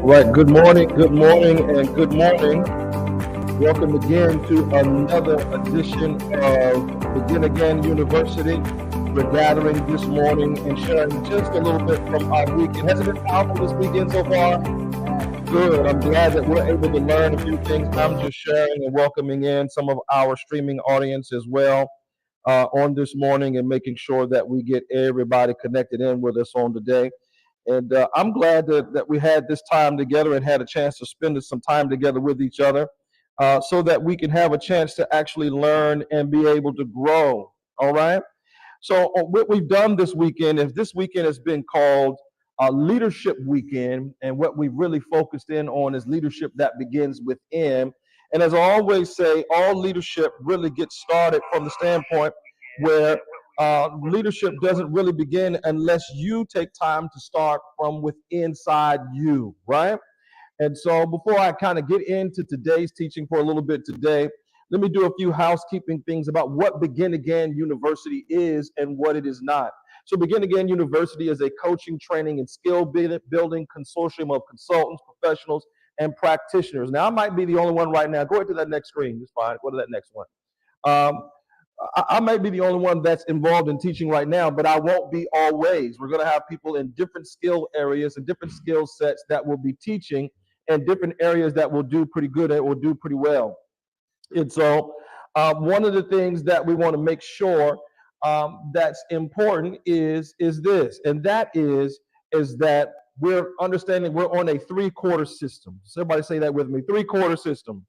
Right. Good morning, and good morning. Welcome again to another edition of Begin Again University. We're gathering this morning and sharing just a little bit from our weekend. Has it been powerful this weekend so far? Good. I'm glad that we're able to learn a few things. I'm just sharing and welcoming in some of our streaming audience as well on this morning and making sure that we get everybody connected in with us on today. And I'm glad that we had this time together and had a chance to spend some time together with each other so that we can have a chance to actually learn and be able to grow. All right. So, what we've done this weekend is this weekend has been called Leadership Weekend. And what we've really focused in on is leadership that begins within. And as I always say, all leadership really gets started from the standpoint where leadership doesn't really begin unless you take time to start from within inside you, right? And so before I kind of get into today's teaching for a little bit today, let me do a few housekeeping things about what Begin Again University is and what it is not. So Begin Again University is a coaching, training, and skill building consortium of consultants, professionals, and practitioners. Now, I might be the only one right now. Go ahead to that next screen. It's fine. Go to that next one. Um, I might be the only one that's involved in teaching right now, but I won't be always. We're going to have people in different skill areas and different skill sets that will be teaching in different areas that will do pretty good and will do pretty well. And so, one of the things that we want to make sure that's important is this, and that is that we're understanding we're on a three-quarter system. So everybody say that with me: three-quarter system.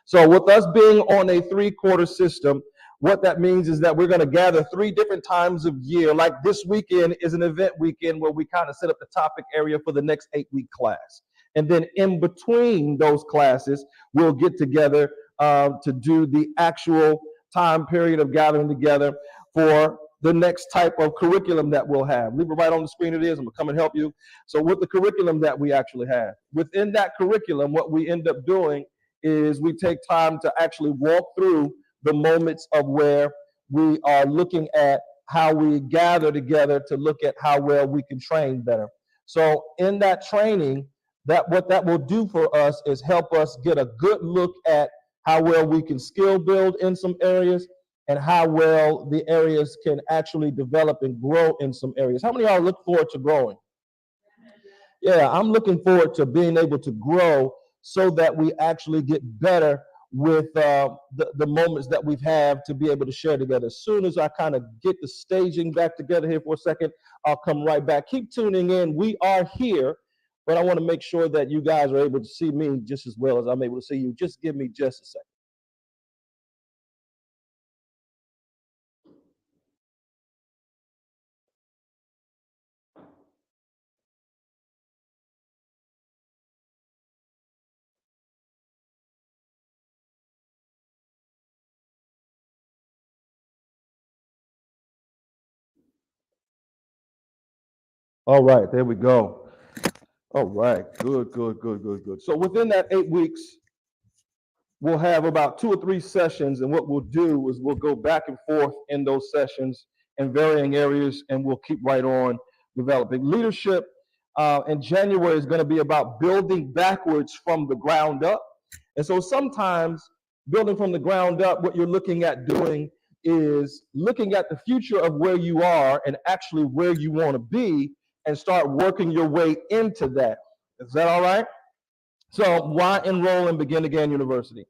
So with us being on a three-quarter system, what that means is that we're going to gather three different times of year. Like this weekend is an event weekend where we kind of set up the topic area for the next 8-week class. And then in between those classes, we'll get together to do the actual time period of gathering together for the next type of curriculum that we'll have. Leave it right on the screen. It is. I'm going to come and help you. So with the curriculum that we actually have, within that curriculum, what we end up doing is we take time to actually walk through the moments of where we are looking at how we gather together to look at how well we can train better. So in that training, that what that will do for us is help us get a good look at how well we can skill build in some areas and how well the areas can actually develop and grow in some areas. How many of y'all look forward to growing? Yeah, I'm looking forward to being able to grow so that we actually get better with the moments that we've had to be able to share together. As soon as I kind of get the staging back together here for a second, I'll come right back. Keep tuning in. We are here, but I want to make sure that you guys are able to see me just as well as I'm able to see you. Just give me just a second. All right, there we go. All right, good, good, good, good, good. So within that 8 weeks, we'll have about 2 or 3 sessions, and what we'll do is we'll go back and forth in those sessions in varying areas, and we'll keep right on developing. Leadership in January is going to be about building backwards from the ground up. And so sometimes building from the ground up, what you're looking at doing is looking at the future of where you are and actually where you want to be and start working your way into that. Is that all right? So why enroll in Begin Again University?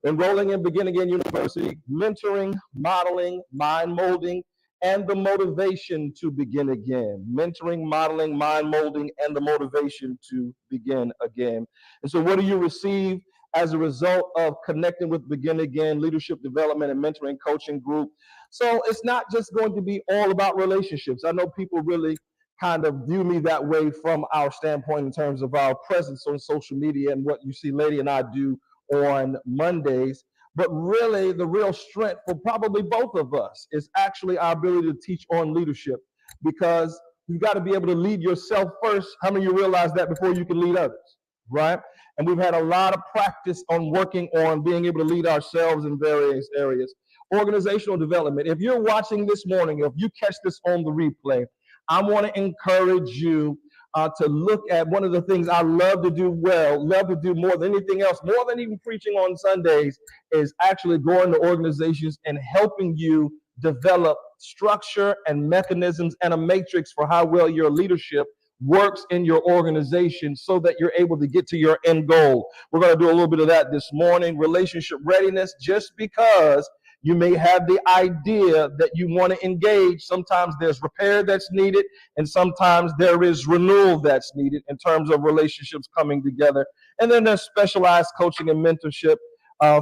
Enrolling in Begin Again University, mentoring, modeling, mind molding, and the motivation to begin again. Mentoring, modeling, mind molding, and the motivation to begin again. And so what do you receive as a result of connecting with Begin Again Leadership Development and Mentoring Coaching Group? So it's not just going to be all about relationships. I know people really kind of view me that way from our standpoint in terms of our presence on social media and what you see Lady and I do on Mondays. But really, the real strength for probably both of us is actually our ability to teach on leadership, because you've got to be able to lead yourself first. How many of you realize that before you can lead others, right? And we've had a lot of practice on working on being able to lead ourselves in various areas. Organizational development. If you're watching this morning, if you catch this on the replay, I want to encourage you to look at one of the things I love to do well, love to do more than anything else, more than even preaching on Sundays, is actually going to organizations and helping you develop structure and mechanisms and a matrix for how well your leadership works in your organization so that you're able to get to your end goal. We're going to do a little bit of that this morning. Relationship readiness. Just because you may have the idea that you want to engage, sometimes there's repair that's needed, and sometimes there is renewal that's needed in terms of relationships coming together. And then there's specialized coaching and mentorship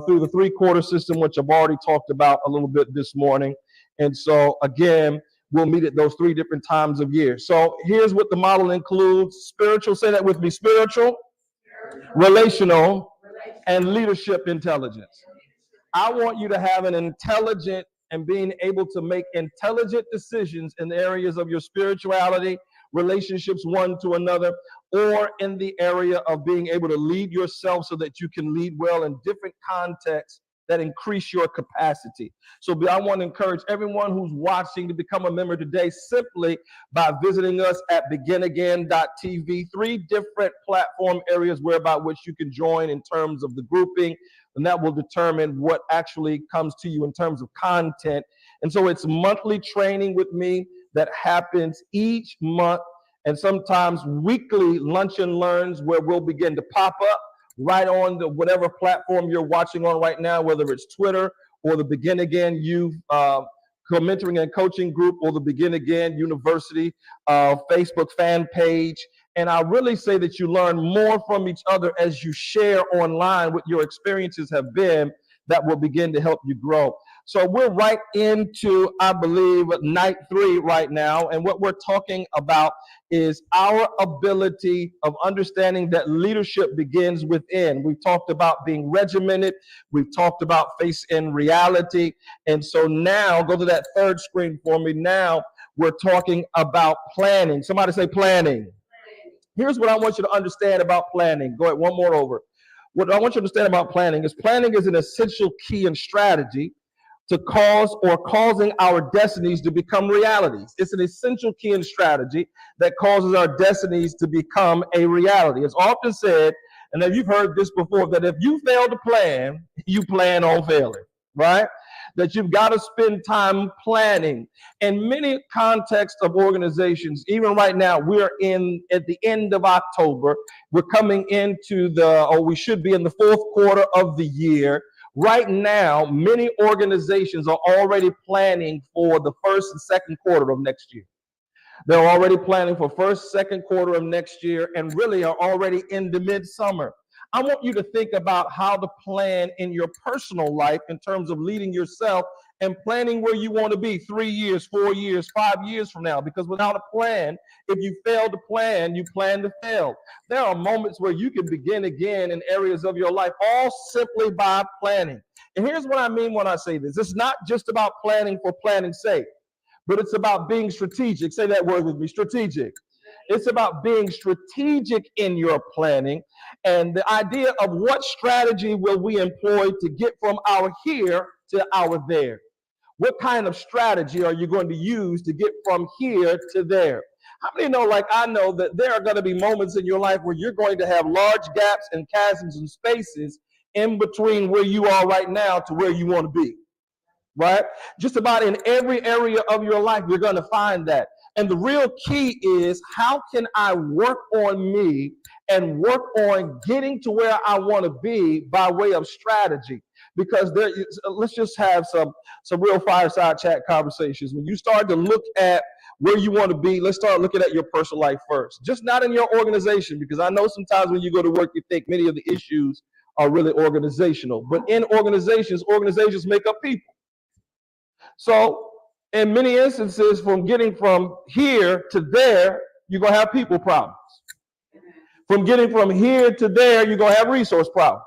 through the three-quarter system, which I've already talked about a little bit this morning. And so, again, we'll meet at those three different times of year. So here's what the model includes. Spiritual, say that with me, spiritual, relational, and leadership intelligence. I want you to have an intelligent and being able to make intelligent decisions in the areas of your spirituality, relationships one to another, or in the area of being able to lead yourself so that you can lead well in different contexts that increase your capacity. So I want to encourage everyone who's watching to become a member today simply by visiting us at beginagain.tv. 3 different platform areas whereby which you can join in terms of the grouping, and that will determine what actually comes to you in terms of content. And so it's monthly training with me that happens each month, and sometimes weekly lunch and learns where we'll begin to pop up right on the whatever platform you're watching on right now, whether it's Twitter or the Begin Again Youth mentoring and coaching group or the Begin Again University Facebook fan page. And I really say that you learn more from each other as you share online what your experiences have been that will begin to help you grow. So we're right into, I believe, night 3 right now. And what we're talking about is our ability of understanding that leadership begins within. We've talked about being regimented. We've talked about facing reality. And so now, go to that third screen for me. Now we're talking about planning. Somebody say planning. Here's what I want you to understand about planning. Go ahead, one more over. What I want you to understand about planning is an essential key and strategy to cause or causing our destinies to become realities. It's an essential key and strategy that causes our destinies to become a reality. It's often said, and if you've heard this before, that if you fail to plan, you plan on failing, right? That you've got to spend time planning. In many contexts of organizations, even right now, we're at the end of October. We're coming into we should be in the 4th quarter of the year. Right now, many organizations are already planning for the 1st and 2nd quarter of next year. They're already planning for 1st, 2nd quarter of next year and really are already in the midsummer. I want you to think about how to plan in your personal life in terms of leading yourself and planning where you want to be 3 years, 4 years, 5 years from now. Because without a plan, if you fail to plan, you plan to fail. There are moments where you can begin again in areas of your life, all simply by planning. And here's what I mean when I say this. It's not just about planning for planning's sake, but it's about being strategic. Say that word with me, strategic. It's about being strategic in your planning and the idea of what strategy will we employ to get from our here to our there. What kind of strategy are you going to use to get from here to there? How many know, like I know, that there are going to be moments in your life where you're going to have large gaps and chasms and spaces in between where you are right now to where you want to be, right? Just about in every area of your life, you're going to find that. And the real key is, how can I work on me and work on getting to where I want to be by way of strategy? Because let's just have some real fireside chat conversations. When you start to look at where you want to be, let's start looking at your personal life first. Just not in your organization, because I know sometimes when you go to work, you think many of the issues are really organizational. But in organizations make up people. So in many instances, from getting from here to there, you're going to have people problems. From getting from here to there, you're going to have resource problems.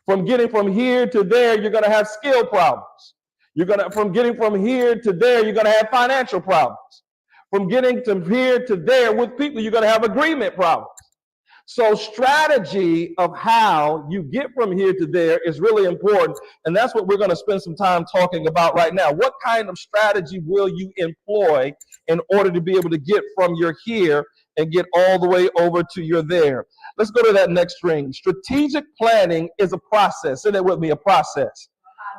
From getting from here to there, you're going to have skill problems. From getting from here to there, you're going to have financial problems. From getting from here to there with people, you're going to have agreement problems. So strategy of how you get from here to there is really important. And that's what we're going to spend some time talking about right now. What kind of strategy will you employ in order to be able to get from your here and get all the way over to you're there. Let's go to that next string. Strategic planning is a process. Say that with me, a process.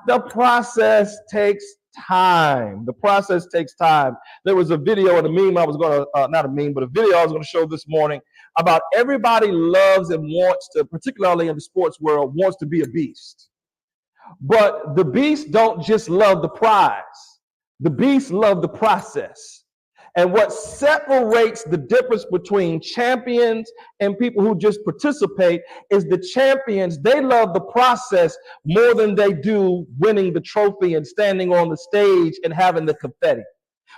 The process takes time. The process takes time. There was a video and a meme I was going to, not a meme, but a video I was going to show this morning about everybody loves and wants to, particularly in the sports world, wants to be a beast. But the beasts don't just love the prize. The beasts love the process. And what separates the difference between champions and people who just participate is the champions, they love the process more than they do winning the trophy and standing on the stage and having the confetti.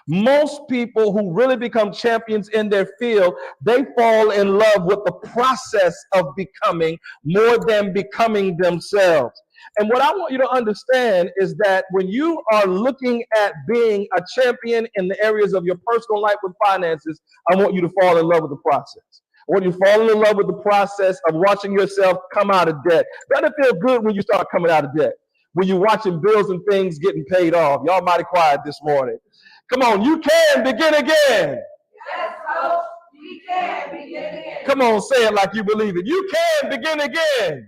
Most people who really become champions in their field, they fall in love with the process of becoming more than becoming themselves. And what I want you to understand is that when you are looking at being a champion in the areas of your personal life with finances, I want you to fall in love with the process. I want you to fall in love with the process of watching yourself come out of debt. Doesn't it feel good when you start coming out of debt? When you're watching bills and things getting paid off. Y'all mighty quiet this morning. Come on, you can begin again. Yes, Coach, we can begin again. Come on, say it like you believe it. You can begin again. Yes,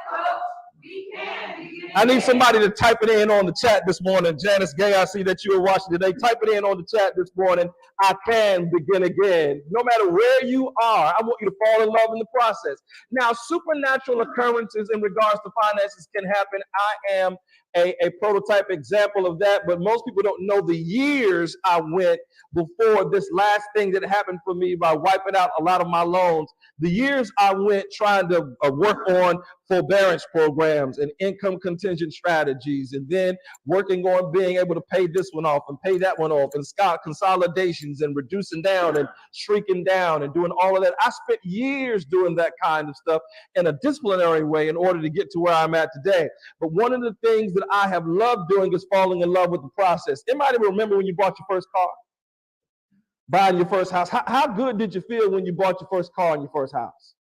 Coach, we can begin again. I need somebody to type it in on the chat this morning. Janice Gay, I see that you were watching today. Type it in on the chat this morning. I can begin again. No matter where you are, I want you to fall in love in the process. Now, supernatural occurrences in regards to finances can happen. I am a prototype example of that, but most people don't know the years I went before this last thing that happened for me by wiping out a lot of my loans. The years I went trying to work on forbearance programs and income contingent strategies, and then working on being able to pay this one off and pay that one off, and consolidations and reducing down and shrinking down and doing all of that. I spent years doing that kind of stuff in a disciplinary way in order to get to where I'm at today. But one of the things that I have loved doing is falling in love with the process. Anybody remember when you bought your first car? Buying your first house? How good did you feel when you bought your first car and your first house?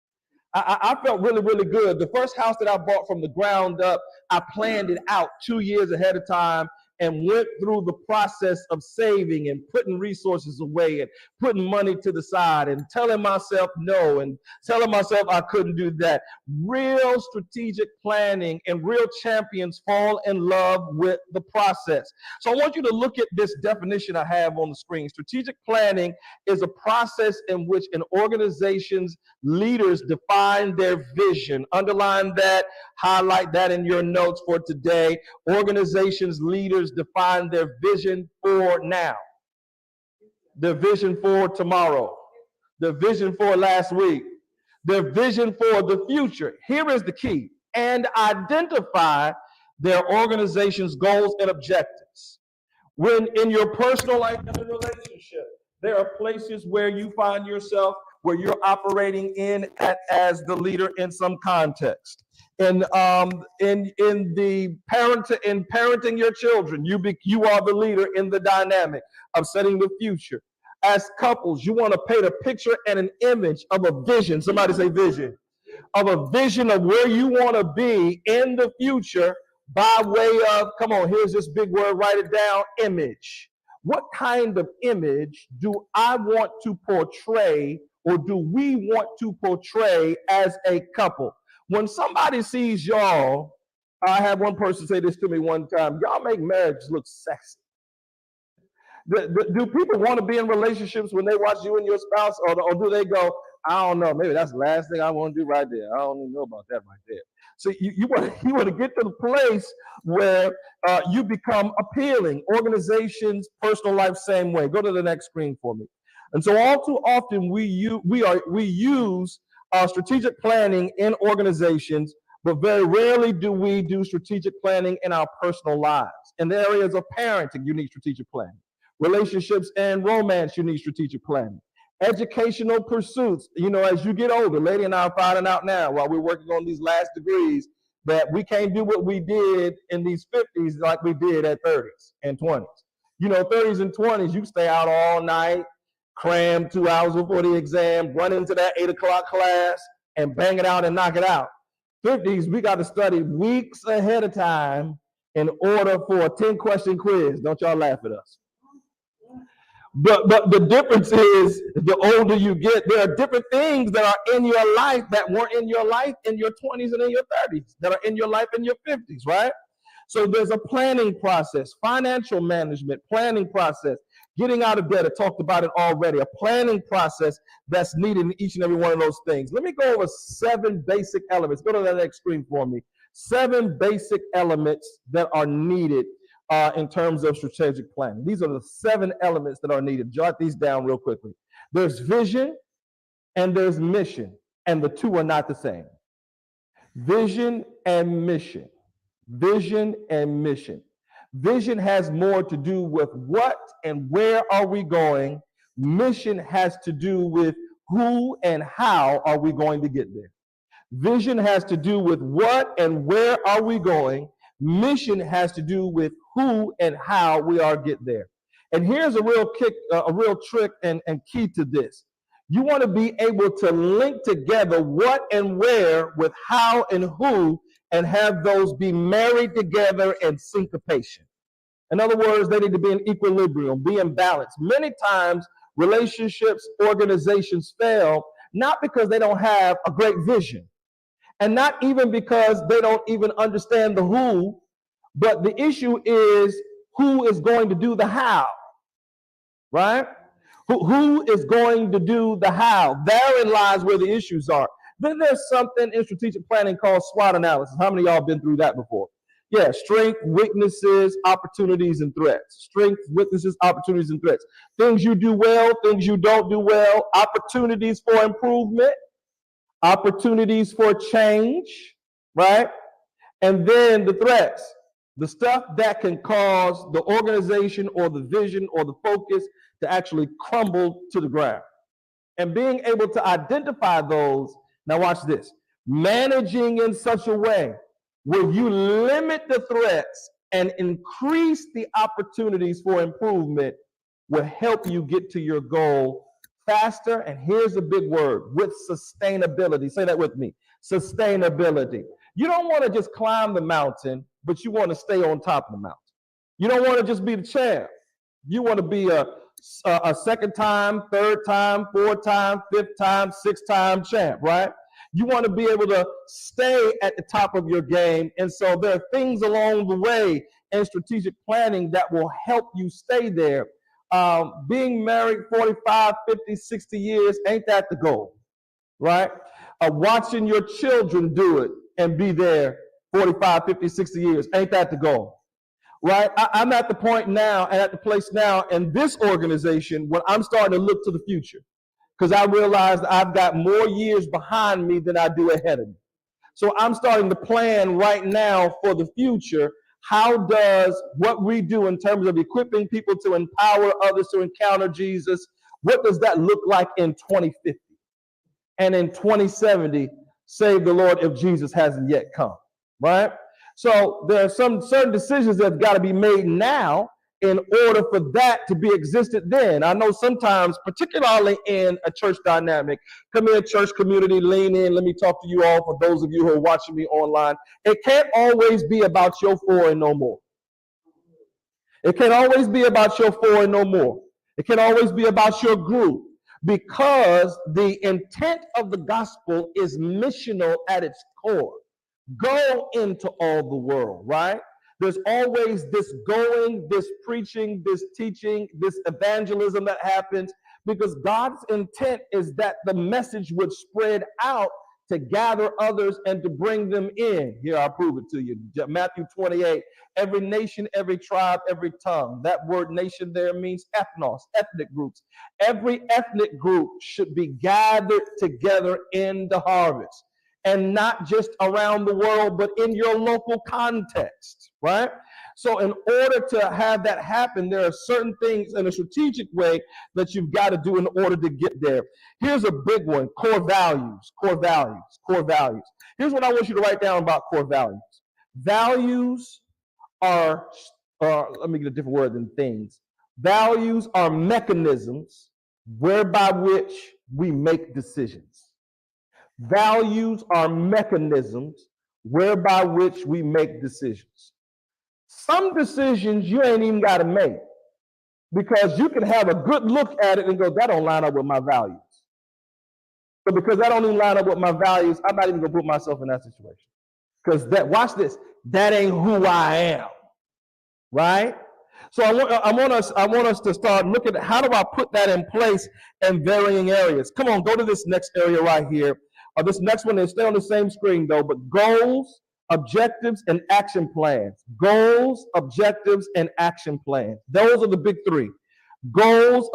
I felt really, really good. The first house that I bought from the ground up, I planned it out 2 years ahead of time and went through the process of saving and putting resources away and putting money to the side and telling myself no and telling myself I couldn't do that. Real strategic planning and real champions fall in love with the process. So I want you to look at this definition I have on the screen. Strategic planning is a process in which an organization's leaders define their vision. Underline that, highlight that in your notes for today. Organizations' leaders define their vision for now, their vision for tomorrow, their vision for last week, their vision for the future. Here is the key: and identify their organization's goals and objectives. When in your personal life and a relationship, there are places where you find yourself where you're operating as the leader in some context. In parenting your children, you are the leader in the dynamic of setting the future. As couples, you want to paint a picture and an image of a vision. Somebody say vision. Of a vision of where you want to be in the future by way of, come on, here's this big word, write it down, image. What kind of image do I want to portray, or do we want to portray as a couple? When somebody sees y'all, I had one person say this to me one time: y'all make marriage look sexy. Do people want to be in relationships when they watch you and your spouse, or do they go, I don't know, maybe that's the last thing I want to do right there. I don't even know about that right there. So you want to get to the place where you become appealing. Organizations, personal life, same way. Go to the next screen for me. And so all too often we use strategic planning in organizations, but very rarely do we do strategic planning in our personal lives. In the areas of parenting, you need strategic planning. Relationships and romance, you need strategic planning. Educational pursuits, as you get older, Lady and I are finding out now while we're working on these last degrees that we can't do what we did in these 50s like we did at 30s and 20s. 30s and 20s, you stay out all night, cram 2 hours before the exam, run into that 8 o'clock class, and bang it out and knock it out. 50s, we got to study weeks ahead of time in order for a 10-question quiz. Don't y'all laugh at us. But the difference is the older you get, there are different things that are in your life that weren't in your life in your 20s and in your 30s, that are in your life in your 50s, right? So there's a planning process, financial management, planning process, getting out of debt. I talked about it already, a planning process that's needed in each and every one of those things. Let me go over 7 basic elements. Go to that next screen for me. 7 basic elements that are needed in terms of strategic planning. These are the 7 elements that are needed. Jot these down real quickly. There's vision and there's mission, and the two are not the same. Vision and mission. Vision and mission. Vision has more to do with what and where are we going. Mission has to do with who and how are we going to get there. Vision has to do with what and where are we going. Mission has to do with who and how we are get there. And here's a real trick and key to this. You want to be able to link together what and where with how and who, and have those be married together in syncopation. In other words, they need to be in equilibrium, be in balance. Many times, relationships, organizations fail not because they don't have a great vision, and not even because they don't even understand the who, but the issue is who is going to do the how, right? Who is going to do the how? Therein lies where the issues are. Then there's something in strategic planning called SWOT analysis. How many of y'all been through that before? Yeah, strength, weaknesses, opportunities, and threats. Strength, weaknesses, opportunities, and threats. Things you do well, things you don't do well, opportunities for improvement, opportunities for change, right? And then the threats, the stuff that can cause the organization or the vision or the focus to actually crumble to the ground. And being able to identify those, now watch this, managing in such a way where you limit the threats and increase the opportunities for improvement will help you get to your goal faster. And here's a big word, with sustainability. Say that with me, sustainability. You don't want to just climb the mountain, but you want to stay on top of the mountain. You don't want to just be the champ. You want to be a second time, third time, fourth time, fifth time, sixth time champ, right? You want to be able to stay at the top of your game. And so there are things along the way in strategic planning that will help you stay there. Being married 45, 50, 60 years, ain't that the goal, right? Watching your children do it and be there 45, 50, 60 years, ain't that the goal? Right? I'm at the point now and at the place now in this organization when I'm starting to look to the future, because I realize I've got more years behind me than I do ahead of me. So I'm starting to plan right now for the future. How does what we do in terms of equipping people to empower others to encounter Jesus, what does that look like in 2050? And in 2070, save the Lord if Jesus hasn't yet come, right? So there are some certain decisions that have got to be made now in order for that to be existed then. I know sometimes, particularly in a church dynamic, come in, church community, lean in, let me talk to you all, for those of you who are watching me online. It can't always be about your 4 and no more. It can't always be about your 4 and no more. It can always be about your group, because the intent of the gospel is missional at its core. Go into all the world, right? There's always this going, this preaching, this teaching, this evangelism that happens, because God's intent is that the message would spread out to gather others and to bring them in. Here, I'll prove it to you. Matthew 28, every nation, every tribe, every tongue. That word nation there means ethnos, ethnic groups. Every ethnic group should be gathered together in the harvest. And not just around the world, but in your local context, right? So in order to have that happen, there are certain things in a strategic way that you've got to do in order to get there. Here's a big one, core values, core values, core values. Here's what I want you to write down about core values. Values are, let me get a different word than things. Values are mechanisms whereby which we make decisions. Values are mechanisms whereby which we make decisions. Some decisions you ain't even got to make. because you can have a good look at it and go, that don't line up with my values. But because that don't even line up with my values, I'm not even gonna put myself in that situation. Because watch this, that ain't who I am, right? So I want us to start looking at how do I put that in place in varying areas. Come on, go to this next area right here. This next one is stay on the same screen though, but goals, objectives, and action plans. Goals, objectives, and action plans. Those are the big three. Goals,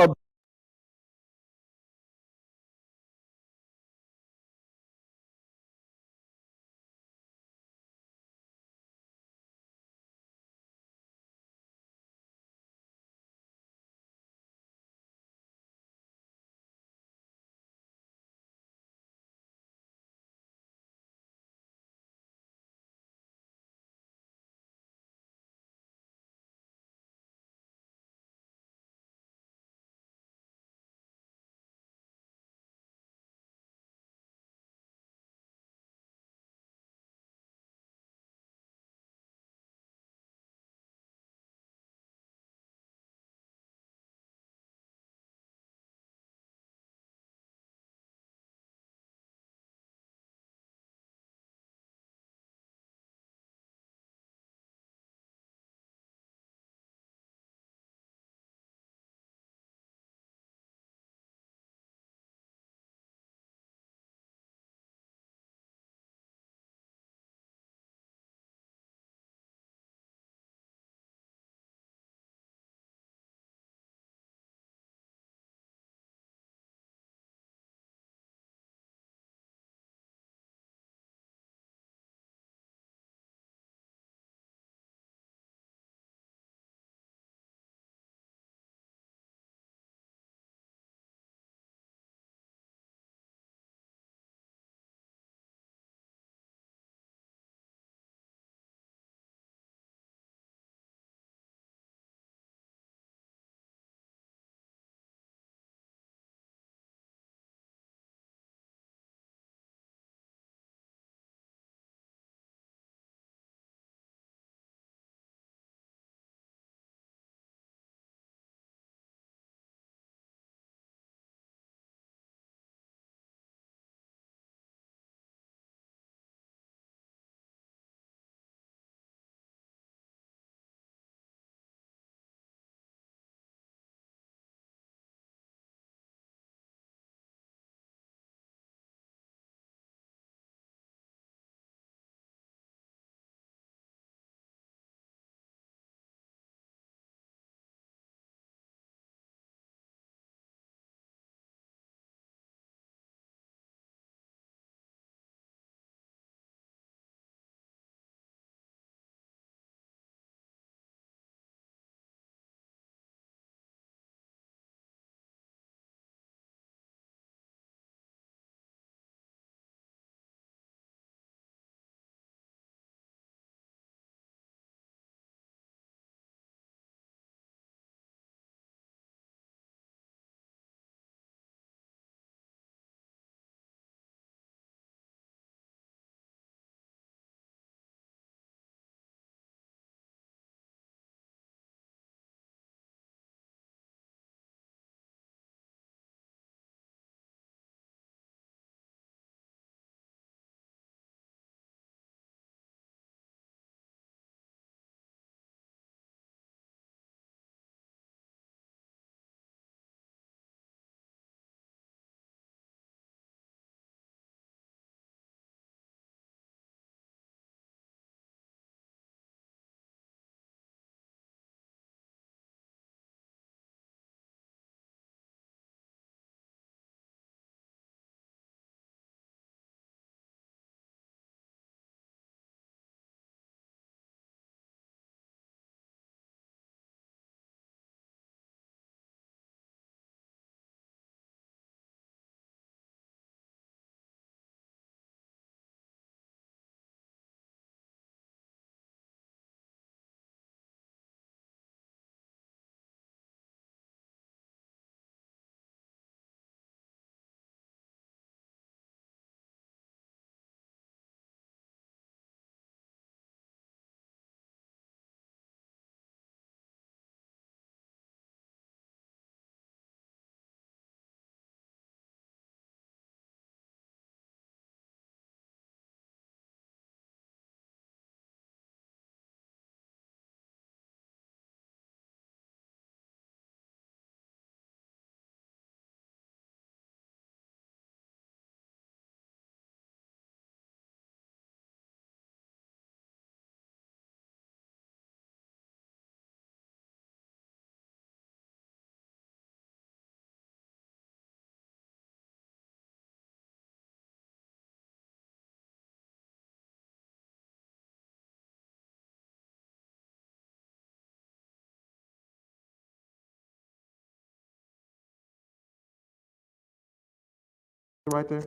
Right there.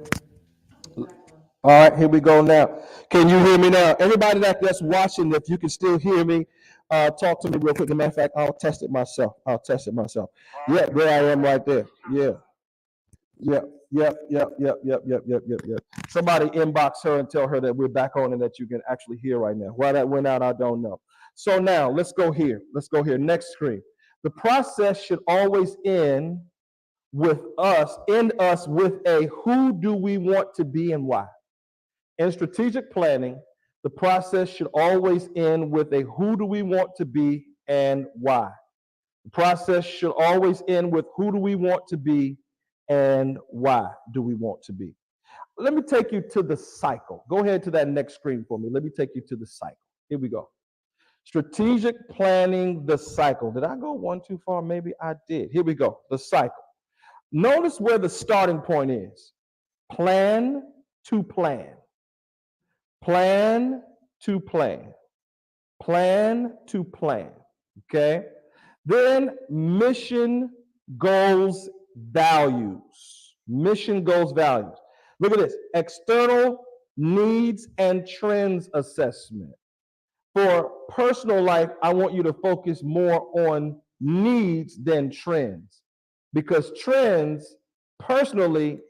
All right, here we go now. Can you hear me now? Everybody that's watching, if you can still hear me, talk to me real quick. As a matter of fact, I'll test it myself. Yeah, there I am right there. Yeah. Yep. Somebody inbox her and tell her that we're back on and that you can actually hear right now. Why that went out, I don't know. So now let's go here. Next screen. The process should always end us with a who do we want to be and why. In strategic planning, the process should always end with a who do we want to be and why. The process should always end with who do we want to be and why do we want to be. Let me take you to the cycle. Go ahead to that next screen for me. Let me take you to the cycle. Here we go. Strategic planning, the cycle. Did I go one too far? Maybe I did. Here we go. The cycle. Notice where the starting point is. Plan to plan. Plan to plan. Plan to plan. Okay. Then mission, goals, values. Mission, goals, values. Look at this. External needs and trends assessment. For personal life, I want you to focus more on needs than trends because trends personally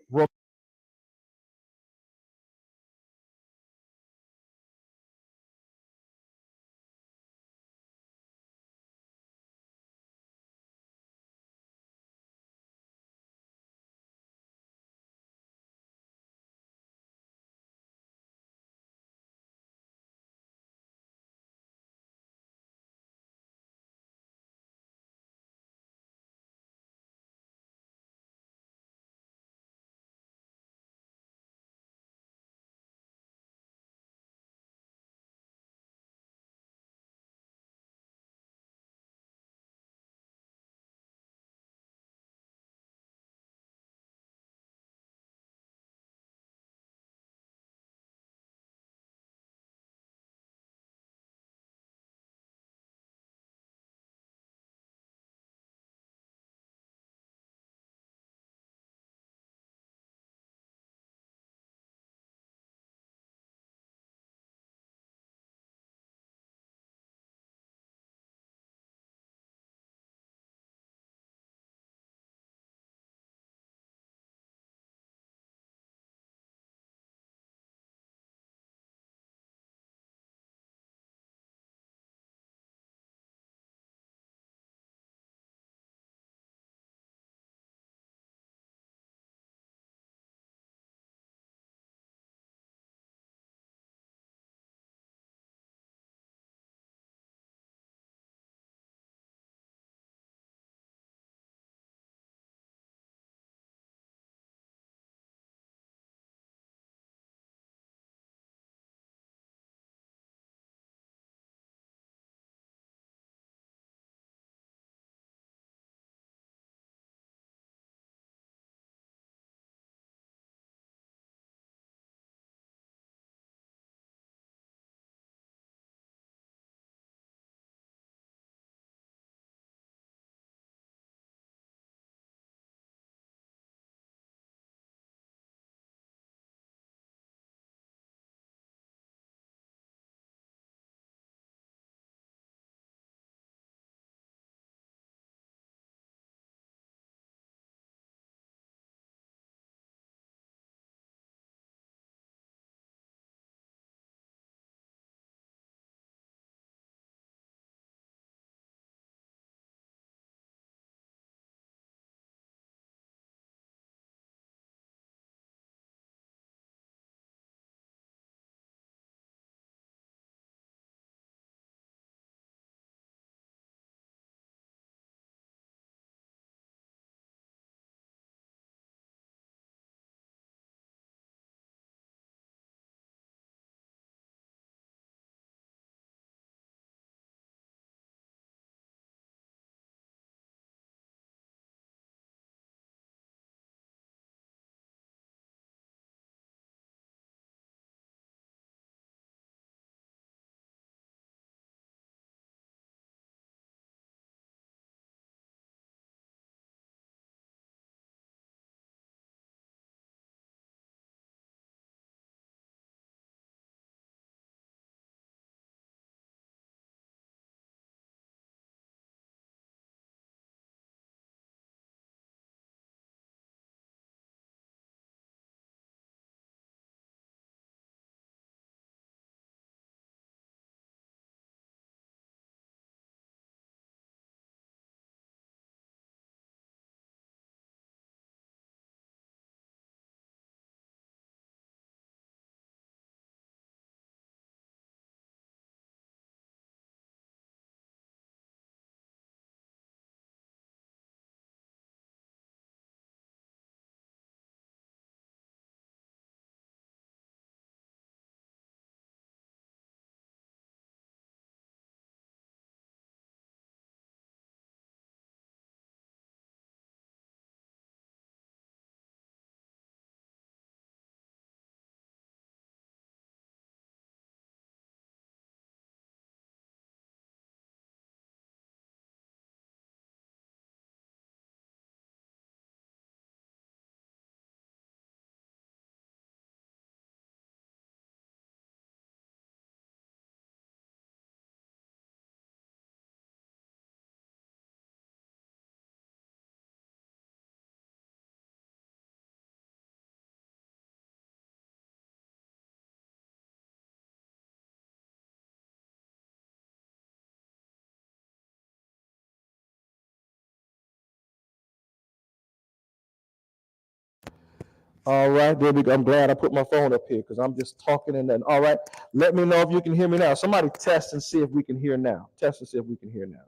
All right, there we go. I'm glad I put my phone up here because I'm just talking and then. All right, let me know if you can hear me now. Somebody test and see if we can hear now. Test and see if we can hear now.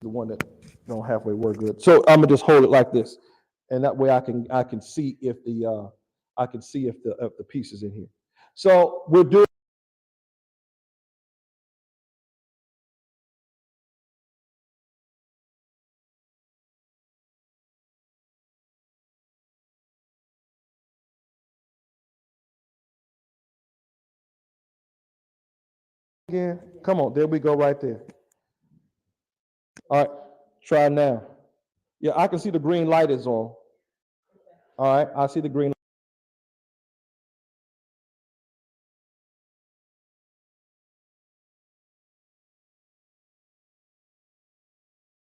The one that don't halfway work good. So I'm gonna just hold it like this, and that way I can see if the piece is in here. So we're doing again. Come on, there we go right there. All right, try now. Yeah, I can see the green light is on. All right, I see the green.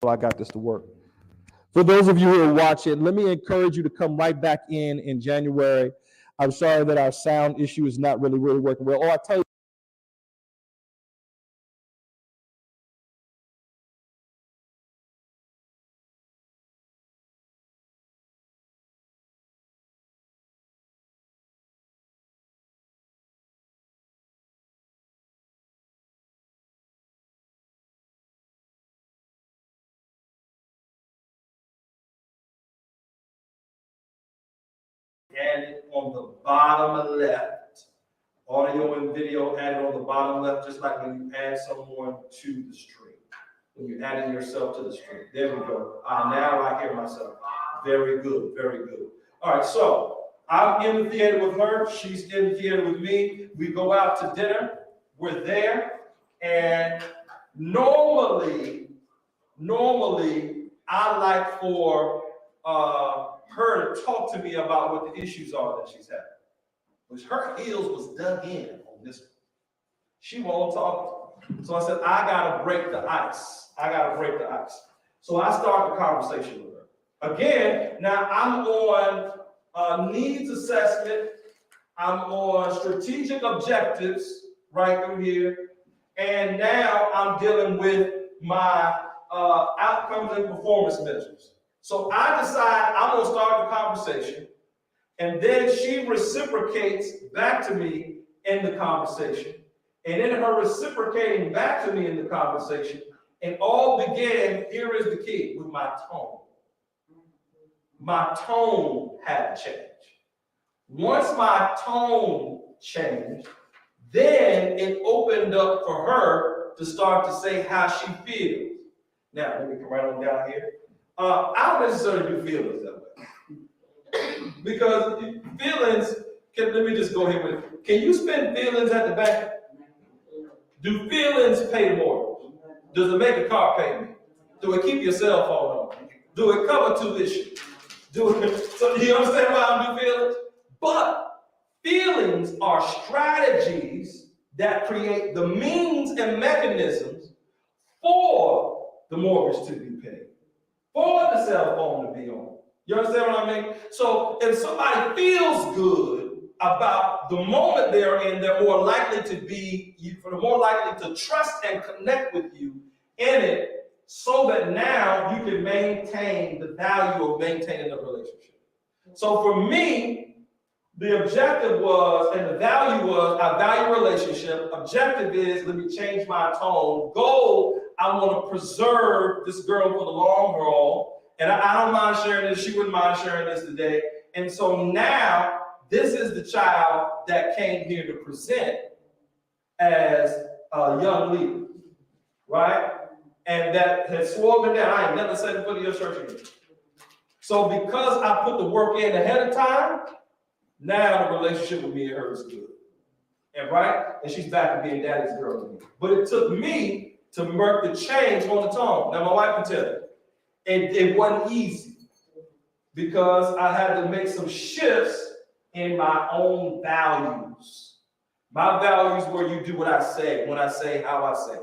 I got this to work. For those of you who are watching, let me encourage you to come right back in January. I'm sorry that our sound issue is not really working well. Oh, I tell you. Added on the bottom left. Audio and video added on the bottom left, just like when you add someone to the stream. When you're adding yourself to the stream. There we go. Now I hear myself. Very good, very good. All right, so I'm in the theater with her. She's in the theater with me. We go out to dinner. We're there. And normally, I like for her to talk to me about what the issues are that she's having. But her heels was dug in on this one. She won't talk. So I said, I gotta break the ice. I gotta break the ice. So I start the conversation with her. Again, now I'm on needs assessment. I'm on strategic objectives right through here. And now I'm dealing with my outcomes and performance measures. So I decide I'm gonna start the conversation, and then she reciprocates back to me in the conversation. And in her reciprocating back to me in the conversation, it all began, here is the key, with my tone. My tone had to change. Once my tone changed, then it opened up for her to start to say how she feels. Now, let me come right on down here. I don't necessarily do feelings that way. Because feelings, let me just go ahead with it. Can you spend feelings at the bank? Do feelings pay the mortgage? Does it make a car payment? Do it keep your cell phone on? Do it cover tuition? So you understand why I do feelings? But feelings are strategies that create the means and mechanisms for the mortgage to be paid, for the cell phone to be on. You understand what I mean? So if somebody feels good about the moment they're in, they're more likely to trust and connect with you in it, so that now you can maintain the value of maintaining the relationship. So for me, the objective was, and the value was, I value relationship. Objective is, let me change my tone. Goal, I want to preserve this girl for the long haul. And I don't mind sharing this. She wouldn't mind sharing this today. And so now, this is the child that came here to present as a young leader, right? And that has sworn me down. I ain't never set foot in your church again. So because I put the work in ahead of time, now the relationship with me and her is good. And right? And she's back to being daddy's girl to me. But it took me to work the change on the tone. Now my wife can tell you, it wasn't easy, because I had to make some shifts in my own values. My values were, you do what I say, when I say, how I say.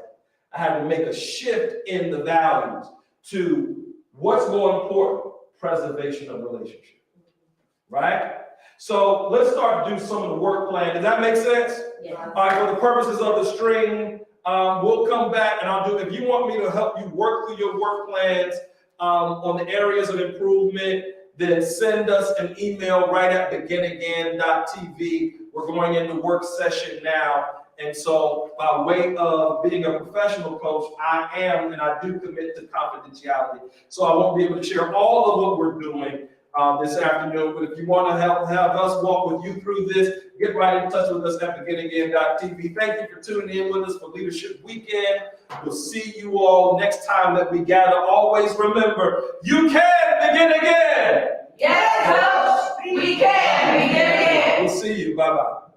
I had to make a shift in the values to what's more important, preservation of relationship, right? So let's start to do some of the work plan. Does that make sense? Yeah. All right, for the purposes of the stream, we'll come back and I'll do, if you want me to help you work through your work plans on the areas of improvement, then send us an email right at beginagain.tv. We're going into work session now. And so by way of being a professional coach, I am, and I do commit to confidentiality. So I won't be able to share all of what we're doing this afternoon. But if you want to have us walk with you through this, get right in touch with us at beginagain.tv. Thank you for tuning in with us for Leadership Weekend. We'll see you all next time that we gather. Always remember, you can begin again. Yes, Coach, we can begin again. We'll see you. Bye-bye.